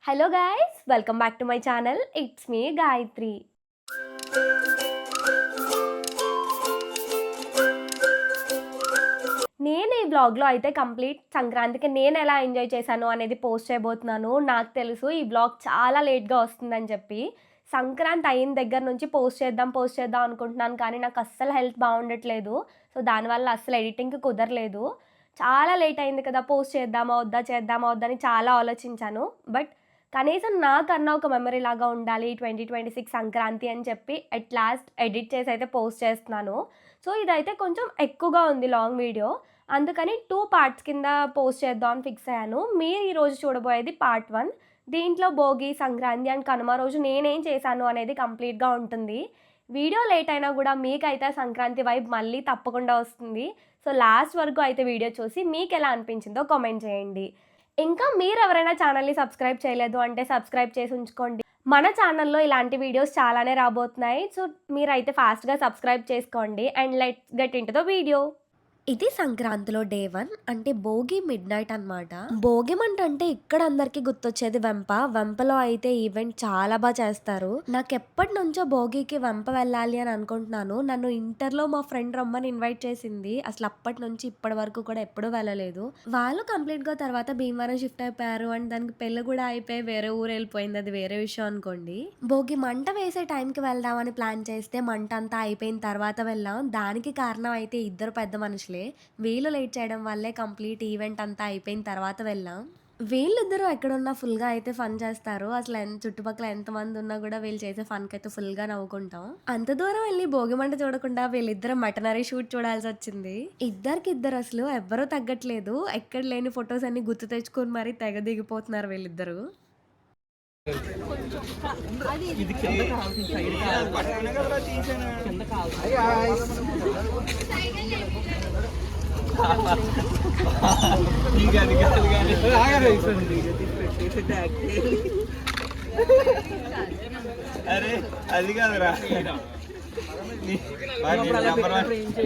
Hello guys, welcome back to my channel. It's me Gayatri. నేను ఈ వ్లాగ్లో అయితే కంప్లీట్ సంక్రాంతికి నేను ఎలా ఎంజాయ్ చేశాను అనేది పోస్ట్ చేయబోతున్నాను. నాకు తెలుసు ఈ వ్లాగ్ చాలా లేట్గా వస్తుందని చెప్పి. సంక్రాంతి అయిన దగ్గర నుంచి పోస్ట్ చేద్దాం అనుకుంటున్నాను, కానీ నాకు అస్సలు హెల్త్ బాగుండట్లేదు. సో దానివల్ల అస్సలు ఎడిటింగ్కి కుదరలేదు. చాలా లేట్ అయింది కదా, పోస్ట్ చేద్దామా వద్దా అని చాలా ఆలోచించాను. బట్ కనీసం నాకన్నా ఒక మెమరీ లాగా ఉండాలి 2026 సంక్రాంతి అని చెప్పి అట్ లాస్ట్ ఎడిట్ చేసి అయితే పోస్ట్ చేస్తున్నాను. సో ఇదైతే కొంచెం ఎక్కువగా ఉంది లాంగ్ వీడియో, అందుకని 2 పార్ట్స్ కింద పోస్ట్ చేద్దాం అని ఫిక్స్ అయ్యాను. మీరు ఈరోజు చూడబోయేది పార్ట్ 1. దీంట్లో భోగి, సంక్రాంతి అండ్ కనుమ రోజు నేనేం చేశాను అనేది కంప్లీట్గా ఉంటుంది. వీడియో లేట్ అయినా కూడా మీకైతే సంక్రాంతి వైబ్ మళ్ళీ తప్పకుండా వస్తుంది. సో లాస్ట్ వరకు అయితే వీడియో చూసి మీకు ఎలా అనిపించిందో కామెంట్ చేయండి. ఇంకా మీరు ఎవరైనా ఛానల్ని సబ్స్క్రైబ్ చేయలేదు అంటే సబ్స్క్రైబ్ చేసి ఉంచుకోండి. మన ఛానల్లో ఇలాంటి వీడియోస్ చాలానే రాబోతున్నాయి. సో మీరైతే ఫాస్ట్గా సబ్స్క్రైబ్ చేసుకోండి and let's get into the video. ఇది సంక్రాంతిలో డే 1 అంటే భోగి మిడ్ నైట్ అనమాట. భోగి మంట అంటే ఇక్కడ అందరికి గుర్తొచ్చేది వెంప. వెంపలో అయితే ఈవెంట్ చాలా బాగా చేస్తారు. నాకు ఎప్పటి నుంచో భోగికి వెంప వెళ్ళాలి అని అనుకుంటున్నాను. నన్ను ఇంటర్లో మా ఫ్రెండ్ రమ్మని ఇన్వైట్ చేసింది. అసలు అప్పటి నుంచి ఇప్పటి వరకు కూడా ఎప్పుడూ వెళ్ళలేదు. వాళ్ళు కంప్లీట్ గా తర్వాత భీమవరం షిఫ్ట్ అయిపోయారు అండ్ దానికి పెళ్లి కూడా అయిపోయి వేరే ఊరు వెళ్ళిపోయింది. అది వేరే విషయం అనుకోండి. భోగి మంట వేసే టైంకి వెళ్దామని ప్లాన్ చేస్తే మంట అంతా అయిపోయిన తర్వాత వెళ్ళాం. దానికి కారణం అయితే ఇద్దరు పెద్ద మనుషులు. వీళ్ళు లేట్ చేయడం వల్లే కంప్లీట్ ఈవెంట్ అంతా అయిపోయిన తర్వాత వెళ్ళాం. వీళ్ళిద్దరూ ఎక్కడున్నా ఫుల్గా అయితే ఫన్ చేస్తారు. అసలు చుట్టుపక్కల ఎంతమంది ఉన్నా కూడా వీళ్ళు చేసే ఫన్కి అయితే ఫుల్గా నవ్వుకుంటాం. అంత దూరం వెళ్ళి భోగిమంట చూడకుండా వీళ్ళిద్దరు మటనరీ షూట్ చూడాల్సి వచ్చింది. ఇద్దరు అసలు ఎవ్వరూ తగ్గట్లేదు. ఎక్కడ లేని ఫొటోస్ అన్ని గుర్తు తెచ్చుకొని మరీ తెగ దిగిపోతున్నారు వీళ్ళిద్దరు. అరే అది కాదురా,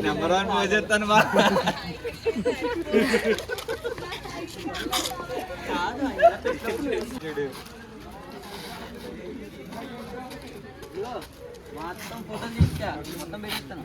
నెంబర్ 1 పోయి చెప్తాను బా. మొత్తం ఫోటో తీస్తా, మొత్తం పెట్టిస్తాను.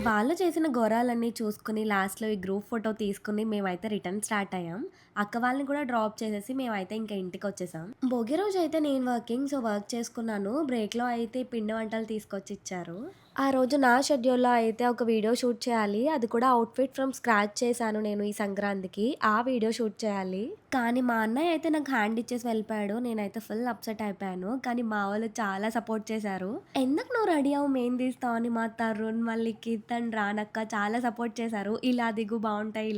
వాళ్ళు చేసిన ఘోరాలన్నీ చూసుకుని లాస్ట్లో ఈ గ్రూప్ ఫోటో తీసుకుని మేమైతే రిటర్న్ స్టార్ట్ అయ్యాం. అక్క వాళ్ళని కూడా డ్రాప్ చేసేసి మేమైతే ఇంకా ఇంటికి వచ్చేసాం. భోగి రోజు అయితే నేను వర్కింగ్, సో వర్క్ చేసుకున్నాను. బ్రేక్లో అయితే పిండి వంటలు తీసుకొచ్చి ఇచ్చారు. ఆ రోజు నా షెడ్యూల్లో అయితే ఒక వీడియో షూట్ చేయాలి. అది కూడా అవుట్ఫిట్ ఫ్రమ్ స్క్రాచ్ చేశాను నేను ఈ సంక్రాంతికి. ఆ వీడియో షూట్ చేయాలి. కానీ మా అన్నయ్య అయితే నాకు హ్యాండ్ ఇచ్చేసి వెళ్ళిపోయాడు. నేనైతే ఫుల్ అప్సెట్ అయిపోయాను. కానీ మా వాళ్ళు చాలా సపోర్ట్ చేశారు. ఎందుకు నువ్వు రెడీ అవ్వు, మేము తీస్తావు అని మా తరుణ్, మళ్ళీ కీర్తన్, రానక్క చాలా సపోర్ట్ చేశారు. ఇలా దిగు బాగుంటాయి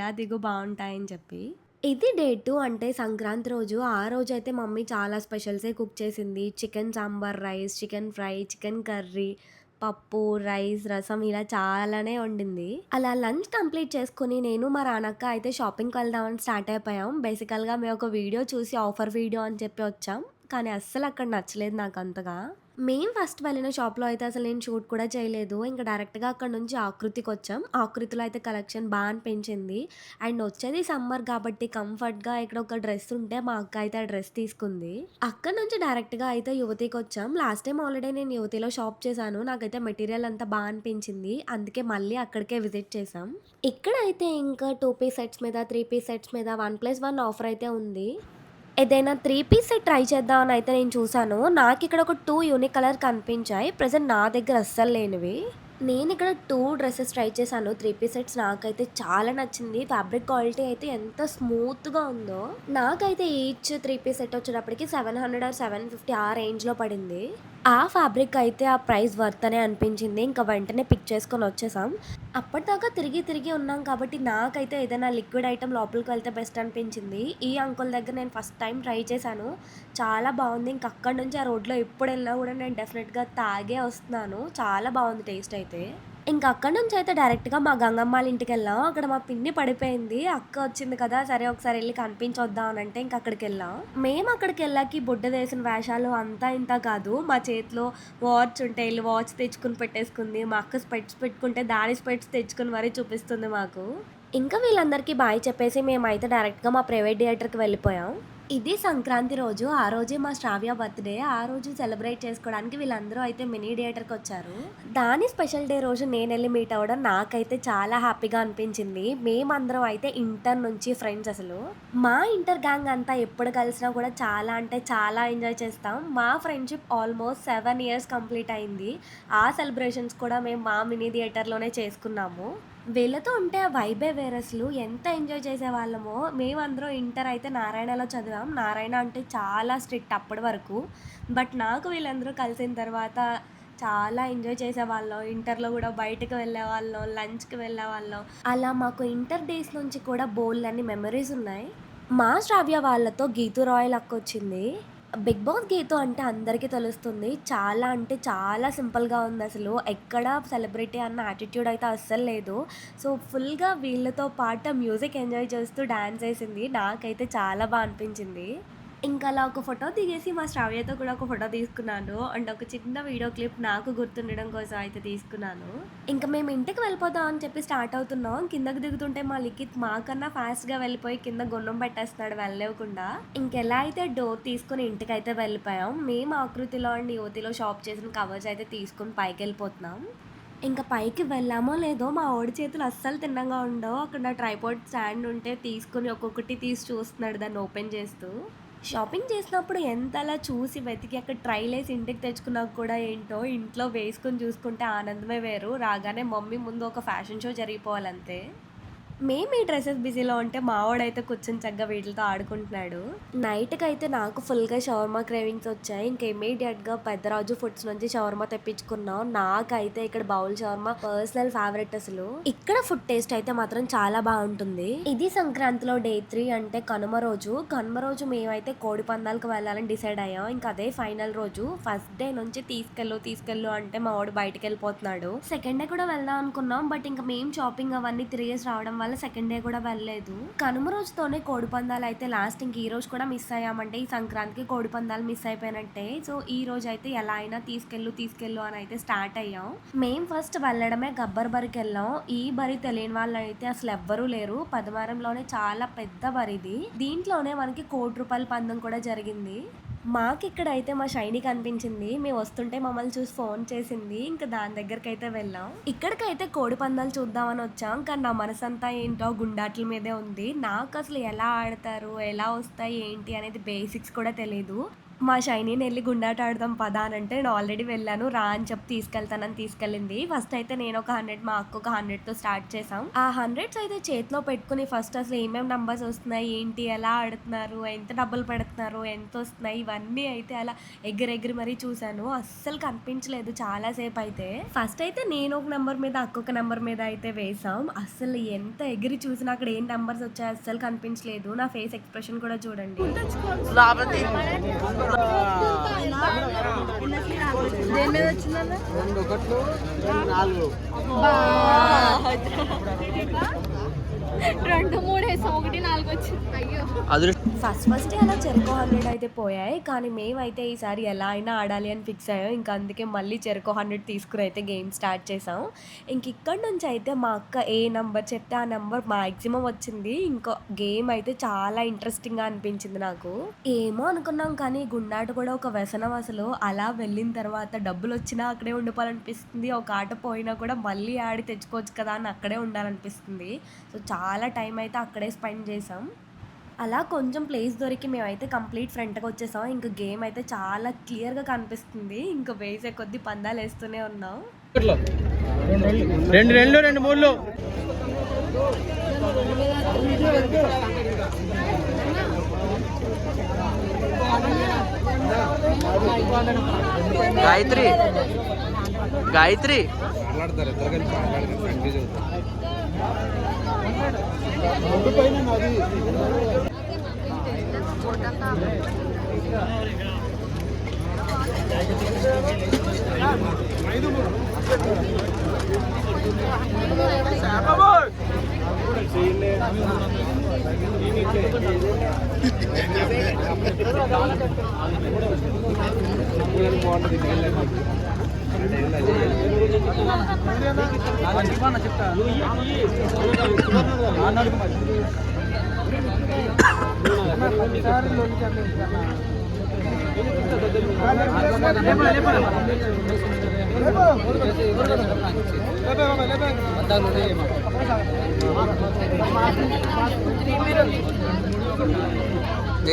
అని చెప్పి. ఇది డే 2 అంటే సంక్రాంతి రోజు. ఆ రోజు అయితే మమ్మీ చాలా స్పెషల్సే కుక్ చేసింది. Chicken sambar rice, chicken fry, chicken curry, పప్పు, రైస్, రసం ఇలా చాలానే వండింది. అలా లంచ్ కంప్లీట్ చేసుకుని నేను మా రానక్క అయితే షాపింగ్కి వెళ్దామని స్టార్ట్ అయిపోయాం. బేసికల్గా మేము ఒక వీడియో చూసి ఆఫర్ వీడియో అని చెప్పి వచ్చాం. కానీ అస్సలు అక్కడ నచ్చలేదు నాకు అంతగా. మేము ఫస్ట్ వెళ్ళిన షాప్లో అయితే అసలు నేను షూట్ కూడా చేయలేదు. ఇంకా డైరెక్ట్గా అక్కడ నుంచి ఆకృతికి వచ్చాం. ఆకృతిలో అయితే కలెక్షన్ బాగా అనిపించింది. అండ్ వచ్చేది సమ్మర్ కాబట్టి కంఫర్ట్గా ఇక్కడ ఒక డ్రెస్ ఉంటే మా అక్క అయితే ఆ డ్రెస్ తీసుకుంది. అక్కడ నుంచి డైరెక్ట్గా అయితే యువతికి వచ్చాం. లాస్ట్ టైం ఆల్రెడీ నేను యువతిలో షాప్ చేశాను. నాకైతే మెటీరియల్ అంతా బాగా అనిపించింది. అందుకే మళ్ళీ అక్కడికే విజిట్ చేసాం. ఇక్కడ అయితే ఇంకా 2 పీస్ సెట్స్ మీద, 3 పీస్ సెట్స్ మీద 1+1 ఆఫర్ అయితే ఉంది. ఏదైనా 3 పీస్ సెట్ ట్రై చేద్దామని అయితే నేను చూసాను. నాకు ఇక్కడ ఒక 2 యూనిక్ కలర్ కనిపించాయి. ప్రెజెంట్ నా దగ్గర అస్సలు లేనివి. నేను ఇక్కడ 2 డ్రెస్సెస్ ట్రై చేశాను. 3 పీస్ సెట్స్ నాకైతే చాలా నచ్చింది. ఫ్యాబ్రిక్ క్వాలిటీ అయితే ఎంత స్మూత్గా ఉందో. నాకైతే ఈచ్ 3 పీస్ సెట్ వచ్చేటప్పటికి 700 ఆర్ 750 ఆ రేంజ్లో పడింది. ఆ ఫ్యాబ్రిక్ అయితే ఆ ప్రైస్ వర్త్ అనే అనిపించింది. ఇంకా వెంటనే పిక్ చేసుకొని వచ్చేసాం. అప్పటిదాకా తిరిగి ఉన్నాం కాబట్టి నాకైతే ఏదైనా లిక్విడ్ ఐటమ్ లోపలికి వెళ్తే బెస్ట్ అనిపించింది. ఈ అంకుల్ దగ్గర నేను ఫస్ట్ టైం ట్రై చేశాను. చాలా బాగుంది. ఇంక అక్కడి నుంచి ఆ రోడ్లో ఎప్పుడు వెళ్ళినా కూడా నేను డెఫినెట్గా తాగే వస్తున్నాను. చాలా బాగుంది టేస్ట్ అయితే. ఇంకా అక్కడి నుంచి అయితే డైరెక్ట్‌గా మా గంగమ్మ వాళ్ళ ఇంటికెళ్ళాం. అక్కడ మా పిన్ని పడిపోయింది. అక్క వచ్చింది కదా! సరే ఒకసారి ఎళ్లి కనిపించొద్దాం అనంటే ఇంక అక్కడికెళ్ళాం. మేము అక్కడికెళ్ళాక ఈ బుడ్డదేసిన వేషాలు అంతా ఇంత కాదు. మా చేతిలో వాచ్ ఉంటే ఎళ్లి వాచ్ తెచ్చుకొని పెట్టేసుకుంది. మా అక్క స్పెట్స్ పెట్టుకుంటే దాని స్పెట్స్ తెచ్చుకొని మరీ చూపిస్తుంది మాకు. ఇంకా వీళ్ళందరికీ బాయ్ చెప్పేసి మేమైతే డైరెక్ట్‌గా మా ప్రైవేట్ థియేటర్‌కి వెళ్ళిపోయాం. ఇది సంక్రాంతి రోజు. ఆ రోజే మా శ్రావ్య బర్త్‌డే. ఆ రోజు సెలబ్రేట్ చేసుకోవడానికి వీళ్ళందరూ అయితే మినీ థియేటర్‌కొచ్చారు. దాని స్పెషల్ డే రోజు నేనెళ్ళి మీట్ అవ్వడం నాకైతే చాలా హ్యాపీగా అనిపించింది. మేమందరం అయితే ఇంటర్ నుంచి ఫ్రెండ్స్ అసలు. మా ఇంటర్ గ్యాంగ్ అంతా ఎప్పుడు కలిసినా కూడా చాలా అంటే చాలా ఎంజాయ్ చేస్తాం. మా ఫ్రెండ్‌షిప్ ఆల్మోస్ట్ 7 ఇయర్స్ కంప్లీట్ అయింది. ఆ సెలబ్రేషన్స్ కూడా మేము మా మినీ థియేటర్‌లోనే చేసుకున్నాము. వీళ్ళతో ఉంటే ఆ వైబే వేరసలు. ఎంత ఎంజాయ్ చేసేవాళ్ళమో. మేమందరం ఇంటర్ అయితే నారాయణలో చదివాం. నారాయణ అంటే చాలా స్ట్రిక్ట్ అప్పటి వరకు. బట్ నాకు వీళ్ళందరూ కలిసిన తర్వాత చాలా ఎంజాయ్ చేసేవాళ్ళం. ఇంటర్‌లో గూడా బయటకి వెళ్ళేవాళ్ళం, లంచ్‌కి వెళ్ళేవాళ్ళం. అలా మాకు ఇంటర్ డేస్ నుంచి కూడా బోలెడన్ని మెమరీస్ ఉన్నాయి. మా శ్రావ్య వాళ్ళతో గీతూ రాయల్ అక్కొచ్చింది. 'బిగ్ బాస్' గీతు అంటే అందరికీ తెలుస్తుంది. చాలా అంటే చాలా సింపుల్‌గా ఉందసలు. ఎక్కడ సెలబ్రిటీ అన్న యాటిట్యూడ్ అయితే అస్సలు లేదు. సో, ఫుల్‌గా వీళ్ళతో పాటు మ్యూజిక్ ఎంజాయ్ చేస్తూ డాన్స్ ఏసింది. నాకైతే చాలా అనిపించింది. ఇంకా అలా ఒక ఫోటో దిగేసి మా శ్రావ్యతో కూడా ఒక ఫోటో తీసుకున్నాను. అండ్ ఒక చిన్న వీడియో క్లిప్ నాకు గుర్తుండడం కోసం అయితే తీసుకున్నాను. ఇంక మేము ఇంటికి వెళ్ళిపోదాం అని చెప్పి స్టార్ట్ అవుతున్నాం. కిందకి దిగుతుంటే మా లిఖిత్ మాకన్నా ఫాస్ట్‌గా వెళ్ళిపోయి కింద గున్నం పెట్టేస్తున్నాడు వెళ్ళనివ్వకుండా. ఇంకెలా అయితే డోర్ తీసుకొని ఇంటికైతే వెళ్ళిపోయాం. మేము ఆకృతిలో అండ్ యువతిలో షాప్ చేసిన కవర్స్ అయితే తీసుకొని పైకెళ్ళిపోతున్నాం. ఇంక పైకి వెళ్ళామో లేదో మా వోడి చేతులు అస్సలు తిన్నంగా ఉండవు. అక్కడ ట్రైపాడ్ స్టాండ్ ఉంటే తీసుకొని ఒక్కొక్కటి తీసి చూస్తున్నాడు దాన్ని ఓపెన్ చేస్తూ. షాపింగ్ చేసినప్పుడు ఎంతలా చూసి వెతికి అక్కడ ట్రైలేసి ఇంటికి తెచ్చుకున్నాక కూడా ఏంటో ఇంట్లో వేసుకొని చూసుకుంటే ఆనందమే వేరు. రాగానే మమ్మీ ముందు ఒక ఫ్యాషన్ షో జరిగిపోవాలంతే. మేము ఈ డ్రెసెస్ బిజీలో ఉంటే మావోడైతే కూర్చొని చక్కగా వీటిలతో ఆడుకుంటున్నాడు. నైట్‌కైతే నాకు ఫుల్‌గా షవర్మా క్రేవింగ్స్ వచ్చాయి. ఇంక ఇమ్మీడియేట్‌గా పెద్దరాజు ఫుడ్స్ నుంచి షవర్మా తెప్పించుకున్నాం. నాకైతే ఇక్కడ బౌల్ షవర్మా పర్సనల్ ఫేవరెట్ అసలు. ఇక్కడ ఫుడ్ టేస్ట్ అయితే మాత్రం చాలా బావుంటుంది. ఇది సంక్రాంతిలో డే 3 అంటే కనుమ రోజు. కనుమ రోజు మేమైతే కోడి పందాలకు వెళ్ళాలని డిసైడ్ అయ్యాం. ఇంక అదే ఫైనల్ రోజు. ఫస్ట్ డే నుంచి తీసుకెళ్ళు అంటే మా వాడు బయటికెళ్ళిపోతున్నాడు. సెకండ్ డే కూడా వెళ్దాం అనుకున్నాం. బట్ ఇంక మేము షాపింగ్ అవన్నీ తిరిగేసి రావడం వల్ల సెకండ్ డే కూడా వెళ్ళలేదు. కనుమ రోజుతోనే కోడి పందాలు అయితే లాస్ట్. ఇంక ఈ రోజు కూడా మిస్ అయ్యామంటే ఈ సంక్రాంతికి కోడి పందాలు మిస్ అయిపోయినట్టే. సో ఈ రోజు అయితే ఎలా అయినా తీసుకెళ్ళు అని అయితే స్టార్ట్ అయ్యాం. మేము ఫస్ట్ వెళ్ళడమే గబ్బర్ బరికి వెళ్ళాం. ఈ బరి తెలియని వాళ్ళు అయితే అసలు ఎవ్వరూ లేరు. పదమారంలోనే చాలా పెద్ద బరిది. దీంట్లోనే మనకి ₹1,00,00,000 పందెం కూడా జరిగింది. మాకిక్కడైతే మా షైనీ కనిపించింది. మేము వస్తుంటే మమ్మల్ని చూసి ఫోన్ చేసింది. ఇంక దాని దగ్గరికైతే వెళ్ళాం. ఇక్కడికైతే కోడి పందాలు చూద్దామని వచ్చాం. కానీ నా మనసంతా ఏంటో గుండాట్ల మీదే ఉంది. నాకసలు ఎలా ఆడతారు, ఎలా వస్తాయి, ఏంటి అనేది బేసిక్స్ కూడా తెలీదు. మా షైనీని ఎళ్లి గుండాట ఆడదాం పదా అనంటే నేను ఆల్రెడీ వెళ్ళాను. రా అని చెప్పి తీసుకెళ్తానని తీసుకెళ్ళింది. ఫస్ట్ అయితే నేను ఒక 100, మా అక్క ఒక 100తో స్టార్ట్ చేసాం. ఆ 100s అయితే చేతిలో పెట్టుకుని ఫస్ట్ అసలు ఏమేమి నంబర్స్ వస్తున్నాయి, ఏంటి, ఎలా ఆడుతున్నారు, ఎంత డబ్బులు పెడుతున్నారు, ఎంతొస్తున్నాయి, ఇవన్నీ అయితే అలా ఎగిరెగిరి మరీ చూశాను. అస్సలు కనిపించలేదు చాలా సేపు అయితే. ఫస్ట్ అయితే నేను ఒక నంబర్ మీద, అక్క ఒక నంబర్ మీద అయితే వేసాం. అస్సలు ఎంత ఎగిరి చూసినా అక్కడ ఏం నంబర్స్ వచ్చాయో అస్సలు కనిపించలేదు. నా ఫేస్ ఎక్స్‌ప్రెషన్ కూడా చూడండి. దేని మీద వచ్చిందన్న 2 1 4 2 3 వేసాం 1 4 వచ్చింది. అయ్యో ఫస్ట్ అలా చెరుకు 100 అయితే పోయాయి. కానీ మేమైతే ఈసారి ఎలా అయినా ఆడాలి అని ఫిక్స్ అయ్యాం. ఇంక అందుకే మళ్ళీ చెరుకు 100 తీసుకుని అయితే గేమ్ స్టార్ట్ చేసాం. ఇంక ఇక్కడి నుంచి అయితే మా అక్క ఏ నంబర్ చెప్తే ఆ నంబర్ మాక్సిమం వచ్చింది. ఇంకో గేమ్ అయితే చాలా ఇంట్రెస్టింగ్‌గా అనిపించింది నాకు. ఏమో అనుకున్నాం కానీ గుండాట కూడా ఒక వ్యసనం అసలు. అలా వెళ్ళిన తర్వాత డబ్బులొచ్చినా అక్కడే ఉండిపోవాలనిపిస్తుంది. ఒక ఆట పోయినా కూడా మళ్ళీ ఆడి తెచ్చుకోవచ్చు కదా అని అక్కడే ఉండాలనిపిస్తుంది. సో చాలా టైం అయితే అక్కడే స్పెండ్ చేసాం. అలా కొంచెం ప్లేస్ దొరికి మేమైతే కంప్లీట్ ఫ్రంట్‌కి వచ్చేసాం. ఇంక గేమ్ అయితే చాలా క్లియర్‌గా కనిపిస్తుంది. ఇంక వేసే కొద్దీ పందాలేస్తూనే ఉన్నాం. 2 2 2 3 గాయత్రి గాయత్రి మాట్లాడతారు ఇద్దరు కలిసి మాట్లాడతారు కన్ఫ్యూజ్ అవుతారు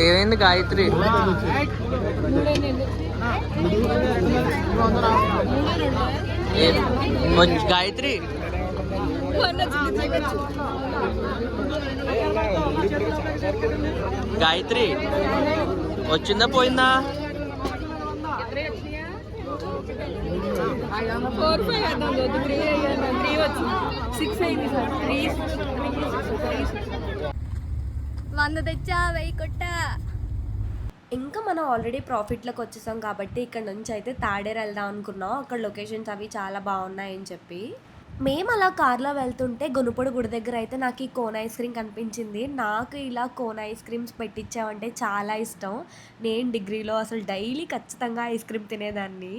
ఏమైంది గాయత్రి? గాయత్రి గాయత్రి వచ్చిందా పోయిందా? 4, 5 అర్థం 3 అయ్యాను 3 వచ్చింది 6 అయింది సార్ 100 తెచ్చా 1000 కొట్టా. ఇంకా మనం ఆల్రెడీ ప్రాఫిట్లోకి వచ్చేసాం కాబట్టి ఇక్కడ నుంచి అయితే తాడేరు వెళ్దాం అనుకున్నాం. అక్కడ లొకేషన్స్ అవి చాలా బాగున్నాయని చెప్పి మేము అలా కార్లో వెళ్తుంటే గునుపొడి గుడి దగ్గర అయితే నాకు ఈ కోన్ ఐస్ క్రీమ్ కనిపించింది. నాకు ఇలా కోన్ ఐస్ క్రీమ్స్ పెట్టించామంటే చాలా ఇష్టం. నేను డిగ్రీలో అసలు డైలీ ఖచ్చితంగా ఐస్ క్రీమ్ తినేదాన్ని.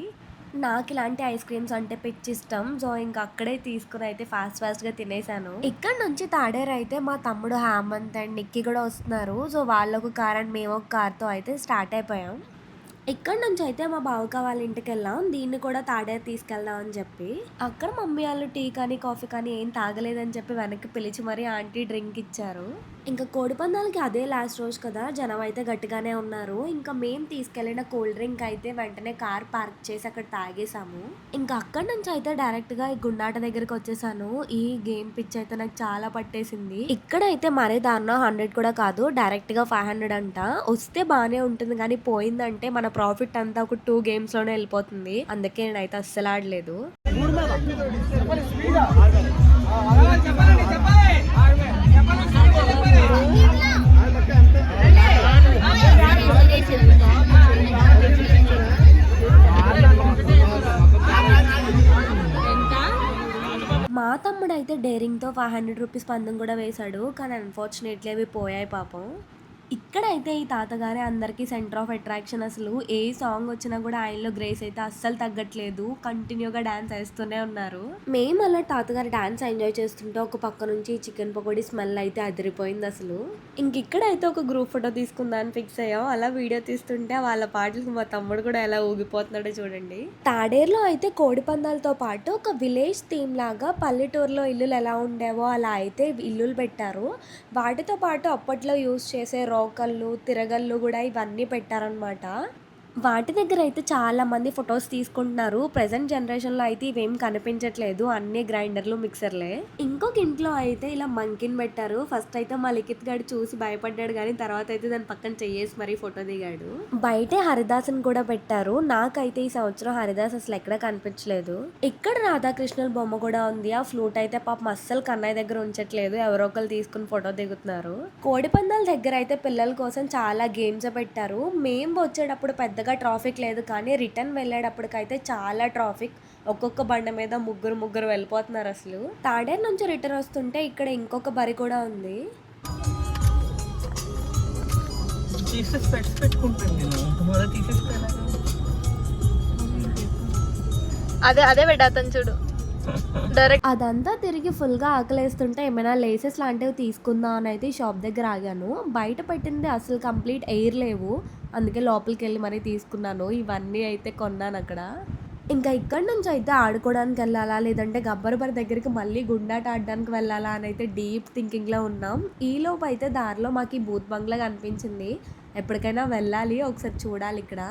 నాకు ఇలాంటి ఐస్ క్రీమ్స్ అంటే పిచ్చి ఇష్టం. సో ఇంకా అక్కడే తీసుకుని అయితే ఫాస్ట్గా తినేసాను. ఇక్కడ నుంచి తాడేరు అయితే మా తమ్ముడు హేమంత్ అండ్ నిక్కీ కూడా వస్తున్నారు. సో వాళ్ళొక కార్ అండ్ మేము ఒక కార్తో అయితే స్టార్ట్ అయిపోయాం. ఇక్కడ నుంచి అయితే మా బావక వాళ్ళ ఇంటికి వెళ్ళాం. దీన్ని కూడా తాడేరు తీసుకెళ్దాం అని చెప్పి అక్కడ మమ్మీ వాళ్ళు టీ కానీ కాఫీ కానీ ఏం తాగలేదని చెప్పి వెనక్కి పిలిచి మరీ ఆంటీ డ్రింక్ ఇచ్చారు. ఇంకా కోడిపందాలకి అదే లాస్ట్ రోజు కదా, జనం అయితే గట్టిగానే ఉన్నారు. ఇంకా మేము తీసుకెళ్లిన కూల్ డ్రింక్ అయితే వెంటనే కార్ పార్క్ చేసి అక్కడ తాగేసాము. ఇంకా అక్కడ నుంచి అయితే డైరెక్ట్గా ఈ గుండాట దగ్గరికి వచ్చేసాను. ఈ గేమ్ పిచ్ అయితే నాకు చాలా పట్టేసింది. ఇక్కడైతే మరీ దారుణం 100 కూడా కాదు, డైరెక్ట్గా 500 అంట. వస్తే బాగానే ఉంటుంది కానీ పోయిందంటే మన ప్రాఫిట్ అంతా ఒక 2 గేమ్స్లోనే వెళ్ళిపోతుంది. అందుకే నేనైతే అస్సలు ఆడలేదు. మా తమ్ముడు అయితే డేరింగ్తో 500 రూపీస్ పందెం కూడా వేశాడు. కానీ అన్ఫార్చునేట్లీ అవి పోయాయి పాపం. ఇక్కడైతే ఈ తాతగారే అందరికీ సెంటర్ ఆఫ్ అట్రాక్షన్. అసలు ఏ సాంగ్ వచ్చినా కూడా ఆయనలో గ్రేస్ అయితే అస్సలు తగ్గట్లేదు. కంటిన్యూగా డాన్స్ వేస్తూనే ఉన్నారు. మేము అలా తాతగారు డాన్స్ ఎంజాయ్ చేస్తుంటే ఒక పక్క నుంచి చికెన్ పకోడీ స్మెల్ అయితే అదిరిపోయింది అసలు. ఇక్కడైతే ఒక గ్రూప్ ఫోటో తీసుకుందామని ఫిక్స్ అయ్యాం. అలా వీడియో తీస్తుంటే వాళ్ళ పాటలకు మా తమ్ముడు కూడా ఎలా ఊగిపోతున్నాడో చూడండి. తాడేరులో అయితే కోడి పందాలతో పాటు ఒక విలేజ్ థీమ్ లాగా పల్లెటూరులో ఇల్లులు ఎలా ఉండేవో అలా అయితే ఇల్లులు పెట్టారు. వాటితో పాటు అప్పట్లో యూజ్ చేసే రోకళ్ళు తిరగళ్ళు కూడా ఇవన్నీ పెట్టారనమాట. వాటి దగ్గర అయితే చాలా మంది ఫొటోస్ తీసుకుంటున్నారు. ప్రెసెంట్ జనరేషన్లో అయితే ఇవేం కనిపించట్లేదు, అన్ని గ్రైండర్లు మిక్సర్లే. ఇంకొక ఇంట్లో అయితే ఇలా మంకిని పెట్టారు. ఫస్ట్ అయితే మా లిఖిత్ గారు చూసి భయపడ్డాడు కానీ తర్వాత అయితే దాని పక్కన చెయ్యేసి మరీ ఫోటో దిగాడు. బయటే హరిదాస్ని కూడా పెట్టారు. నాకైతే ఈ సంవత్సరం హరిదాస్ అసలు ఎక్కడ కనిపించలేదు. ఇక్కడ రాధాకృష్ణుల బొమ్మ కూడా ఉంది. ఆ ఫ్లూట్ అయితే పాపం అస్సలు కన్నయ్య దగ్గర ఉంచట్లేదు, ఎవరో ఒకరు తీసుకుని ఫోటో దిగుతున్నారు. కోడిపందాల దగ్గర అయితే పిల్లల కోసం చాలా గేమ్స్ పెట్టారు. మేము వచ్చేటప్పుడు పెద్ద ట్రాఫిక్ లేదు కానీ రిటర్న్ వెళ్ళేటప్పటికైతే చాలా ట్రాఫిక్. ఒక్కొక్క బండ మీద ముగ్గురు వెళ్ళిపోతున్నారు. అసలు తాడేరు నుంచి రిటర్న్ వస్తుంటే ఇక్కడ ఇంకొక బరి కూడా ఉంది. అదే పెట్టాను చూడు డైరెక్ట్. అదంతా తిరిగి ఫుల్గా ఆకలేస్తుంటే ఏమైనా లేసెస్ లాంటివి తీసుకుందాం అని అయితే షాప్ దగ్గర ఆగాను. బయట పెట్టింది అసలు కంప్లీట్ ఎయిర్ లేవు, అందుకే లోపలికి వెళ్ళి మరీ తీసుకున్నాను. ఇవన్నీ అయితే కొన్నాను అక్కడ. ఇంకా ఇక్కడ నుంచి అయితే ఆడుకోవడానికి వెళ్ళాలా లేదంటే గబ్బర్ దగ్గరికి మళ్ళీ గుండాట ఆడడానికి వెళ్ళాలా అని అయితే డీప్ థింకింగ్లో ఉన్నాం. ఈలోపు అయితే దారిలో మాకు ఈ బూత్ బంగ్లా కనిపించింది. ఎప్పటికైనా వెళ్ళాలి, ఒకసారి చూడాలి ఇక్కడ.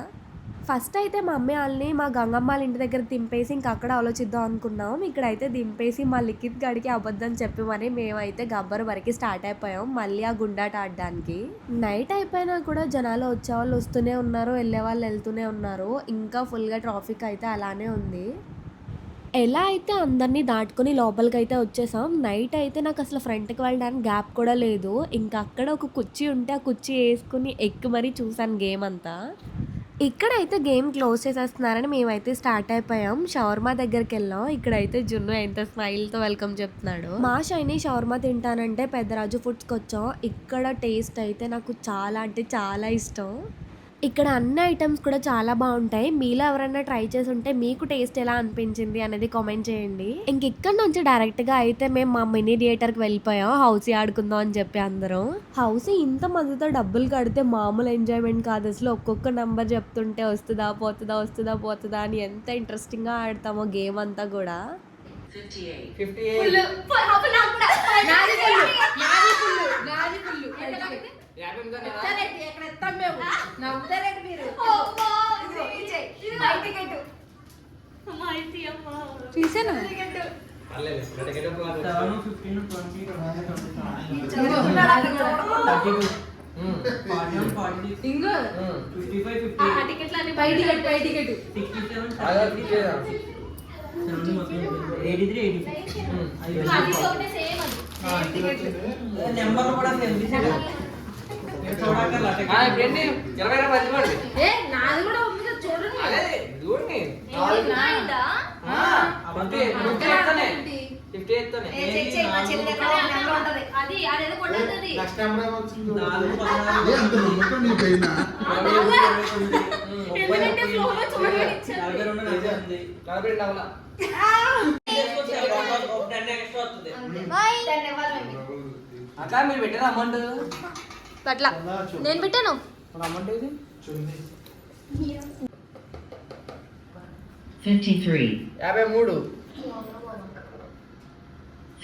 ఫస్ట్ అయితే మా మమ్మీ వాళ్ళని మా గంగమ్మ వాళ్ళ ఇంటి దగ్గర దింపేసి ఇంకా అక్కడ ఆలోచిద్దాం అనుకున్నాం. ఇక్కడైతే దింపేసి మా లిఖిత్ గడికి అబద్ధం చెప్పి మరి మేమైతే గబ్బర్ వరకు స్టార్ట్ అయిపోయాం మళ్ళీ ఆ గుండాట ఆడడానికి. నైట్ అయిపోయినా కూడా జనాలు వచ్చేవాళ్ళు వస్తూనే ఉన్నారు, వెళ్ళే వాళ్ళు వెళ్తూనే ఉన్నారు. ఇంకా ఫుల్గా ట్రాఫిక్ అయితే అలానే ఉంది. ఎలా అయితే అందరినీ దాటుకొని లోపలికి అయితే వచ్చేసాం. నైట్ అయితే నాకు అసలు ఫ్రంట్కి వెళ్ళడానికి గ్యాప్ కూడా లేదు. ఇంకా అక్కడ ఒక కుర్చీ ఉంటే ఆ కుర్చీ వేసుకుని ఎక్కి మరీ చూసాను గేమ్ అంతా. ఇక్కడైతే గేమ్ క్లోజ్ చేసేస్తున్నారని మేమైతే స్టార్ట్ అయిపోయాం. షవర్మా దగ్గరికి వెళ్ళాం. ఇక్కడైతే జున్ను ఎంత స్మైల్తో వెల్కమ్ చెప్తున్నాడు. మా షైనీ షవర్మా తింటానంటే పెద్దరాజు ఫుడ్స్కి వచ్చాం. ఇక్కడ టేస్ట్ అయితే నాకు చాలా అంటే చాలా ఇష్టం. ఇక్కడ అన్ని ఐటమ్స్ కూడా చాలా బాగుంటాయి. మీలో ఎవరైనా ట్రై చేసి ఉంటే మీకు టేస్ట్ ఎలా అనిపించింది అనేది కామెంట్ చేయండి. ఇంక ఇక్కడ నుంచి డైరెక్ట్గా అయితే మేము మా మినీ థియేటర్కి వెళ్ళిపోయాం. హౌసీ ఆడుకుందాం అని చెప్పి అందరం. హౌసీ ఇంత మందితో డబ్బులు కడితే మామూలు ఎంజాయ్మెంట్ కాదు అసలు. ఒక్కొక్క నెంబర్ చెప్తుంటే వస్తుందా పోతుందా వస్తుందా పోతుందా అని ఎంత ఇంట్రెస్టింగ్గా ఆడతామో గేమ్ అంతా కూడా. 53, 53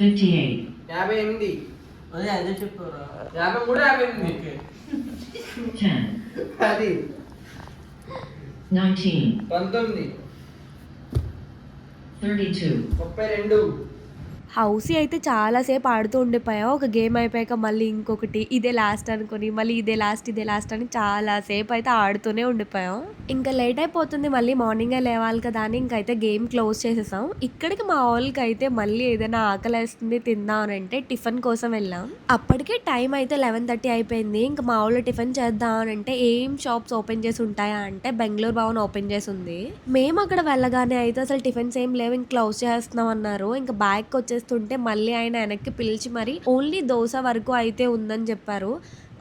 58, 58 అదే అదే చెప్తారా 53 58 10, 10 19, 19 32, 32 హౌసీ అయితే చాలాసేపు ఆడుతూ ఉండిపోయాం. ఒక గేమ్ అయిపోయాక మళ్ళీ ఇంకొకటి, ఇదే లాస్ట్ అనుకుని మళ్ళీ ఇదే లాస్ట్ అని చాలాసేపు అయితే ఆడుతూనే ఉండిపోయాం. ఇంకా లేట్ అయిపోతుంది, మళ్ళీ మార్నింగే లేవాలి కదా అని ఇంకైతే గేమ్ క్లోజ్ చేసేసాం. ఇక్కడికి మా వాళ్ళకి అయితే మళ్ళీ ఏదైనా ఆకలేస్తుంది తిందాం అని అంటే టిఫిన్ కోసం వెళ్ళాం. అప్పటికే టైం అయితే 11:30 అయిపోయింది. ఇంకా మా వాళ్ళు టిఫిన్ చేద్దాం అని అంటే ఏం షాప్స్ ఓపెన్ చేసి ఉంటాయా అంటే బెంగళూరు భవన్ ఓపెన్ చేసి ఉంది. మేము అక్కడ వెళ్ళగానే అయితే అసలు టిఫిన్స్ ఏం లేవు, ఇంక క్లోజ్ చేస్తున్నాం అన్నారు. ఇంకా బ్యాగ్కి వచ్చేస్తుంటే మళ్ళీ ఆయన వెనక్కి పిలిచి మరి ఓన్లీ దోశ వరకు అయితే ఉందని చెప్పారు.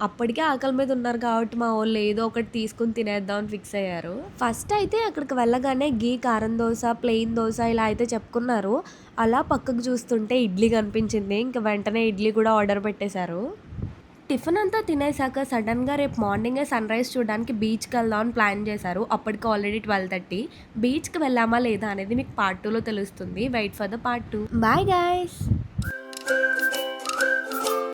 అప్పటికే ఆకలి మీద ఉన్నారు కాబట్టి మా వాళ్ళు ఏదో ఒకటి తీసుకుని తినేద్దాం అని ఫిక్స్ అయ్యారు. ఫస్ట్ అయితే అక్కడికి వెళ్ళగానే గీ కారం దోశ, ప్లెయిన్ దోశ ఇలా అయితే చెప్పుకున్నారు. అలా పక్కకు చూస్తుంటే ఇడ్లీ కనిపించింది. ఇంకా వెంటనే ఇడ్లీ కూడా ఆర్డర్ పెట్టేశారు. టిఫిన్ అంతా తినేసాక సడన్గా రేపు మార్నింగే సన్ రైజ్ చూడడానికి బీచ్కి వెళ్దాం అని ప్లాన్ చేశారు. అప్పటికి ఆల్రెడీ 12:30. బీచ్కి వెళ్ళామా లేదా అనేది మీకు పార్ట్ 2లో తెలుస్తుంది. Wait for the part 2. Bye guys.